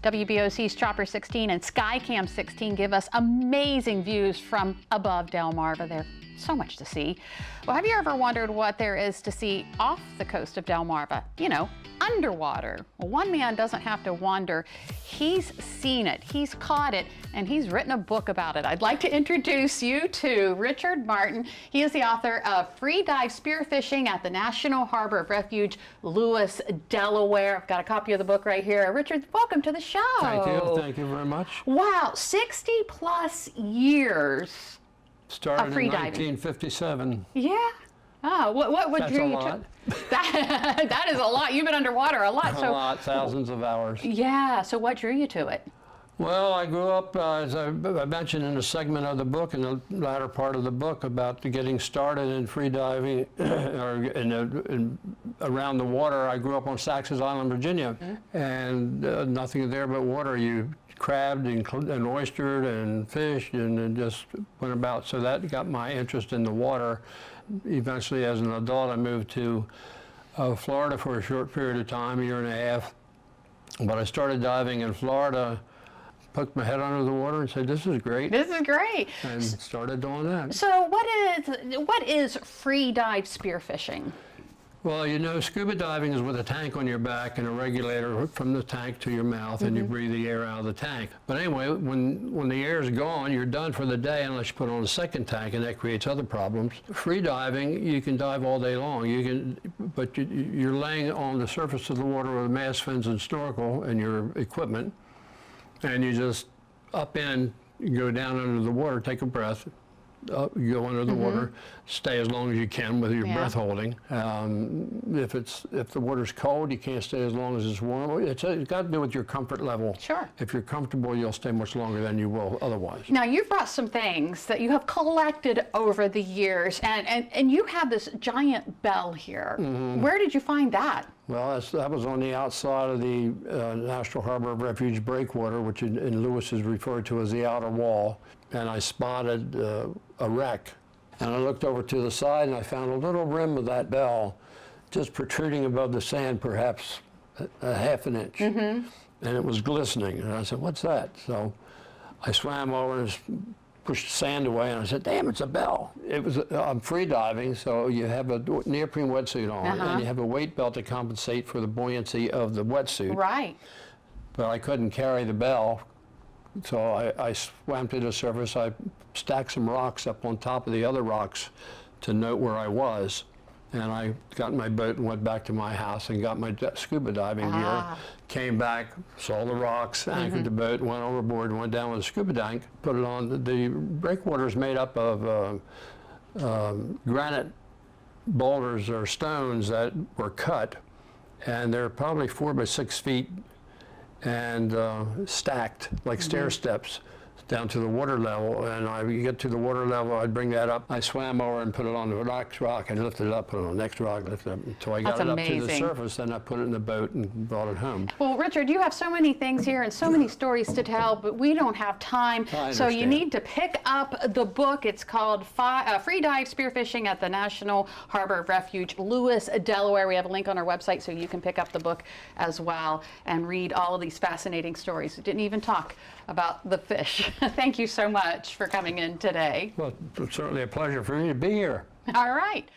WBOC's Chopper 16 and Skycam 16 give us amazing views from above Delmarva. There's so much to see. Well, have you ever wondered what there is to see off the coast of Delmarva? You know, underwater. Well, one man doesn't have to wonder. He's seen it, he's caught it, and he's written a book about it. I'd like to introduce you to Richard Martin. He is the author of Free Dive Spearfishing at the National Harbor of Refuge, Lewis, Delaware. I've got a copy of the book right here. Richard, welcome to the show. Thank you very much. Wow, 60 plus years. Started in 1957. Yeah. Oh, what drew you to that is a lot. You've been underwater a lot. A lot, thousands of hours. Yeah. So what drew you to it? Well, I grew up, as I mentioned in a segment of the book, in the latter part of the book, about getting started in free diving or around the water. I grew up on Saxes Island, Virginia, and nothing there but water. You crabbed and oystered and fished and just went about. So that got my interest in the water. Eventually, as an adult, I moved to Florida for a short period of time, a year and a half. But I started diving in Florida, poked my head under the water and said, "This is great." This is great. And started doing that. So what is free dive spearfishing? Well, you know, scuba diving is with a tank on your back and a regulator from the tank to your mouth, and you breathe the air out of the tank. But anyway, when the air is gone, you're done for the day unless you put on a second tank, and that creates other problems. Free diving, you can dive all day long. But you're laying on the surface of the water with mast fins and snorkel and your equipment, and you just you go down under the water, take a breath. You go under the water, stay as long as you can with your breath holding. If the water's cold, you can't stay as long as it's warm. It's got to do with your comfort level. Sure. If you're comfortable, you'll stay much longer than you will otherwise. Now, you've brought some things that you have collected over the years, and you have this giant bell here. Where did you find that? Well, that was on the outside of the National Harbor of Refuge breakwater, which in Lewis is referred to as the outer wall. And I spotted a wreck. And I looked over to the side and I found a little rim of that bell just protruding above the sand, perhaps a half an inch. And it was glistening. And I said, "What's that?" So I swam over and pushed the sand away, and I said, "Damn, it's a bell." I'm free diving, so you have a neoprene wetsuit on, and you have a weight belt to compensate for the buoyancy of the wetsuit. Right. But I couldn't carry the bell, so I swam to the surface. I stacked some rocks up on top of the other rocks to note where I was. And I got in my boat and went back to my house and got my scuba diving gear. Came back, saw the rocks, anchored the boat, went overboard, went down with a scuba tank, put it on. The breakwater is made up of granite boulders or stones that were cut, and they're probably 4 by 6 feet and stacked like stair steps down to the water level. And you get to the water level, I'd bring that up. I swam over and put it on the next rock and lifted it up, put it on the next rock, lifted it up until I got it up to the surface. Then I put it in the boat and brought it home. Well, Richard, you have so many things here and so many stories to tell, but we don't have time. So you need to pick up the book. It's called Free Dive Spearfishing at the National Harbor of Refuge, Lewis, Delaware. We have a link on our website so you can pick up the book as well and read all of these fascinating stories. We didn't even talk about the fish. Thank you so much for coming in today. Well, it's certainly a pleasure for me to be here. All right.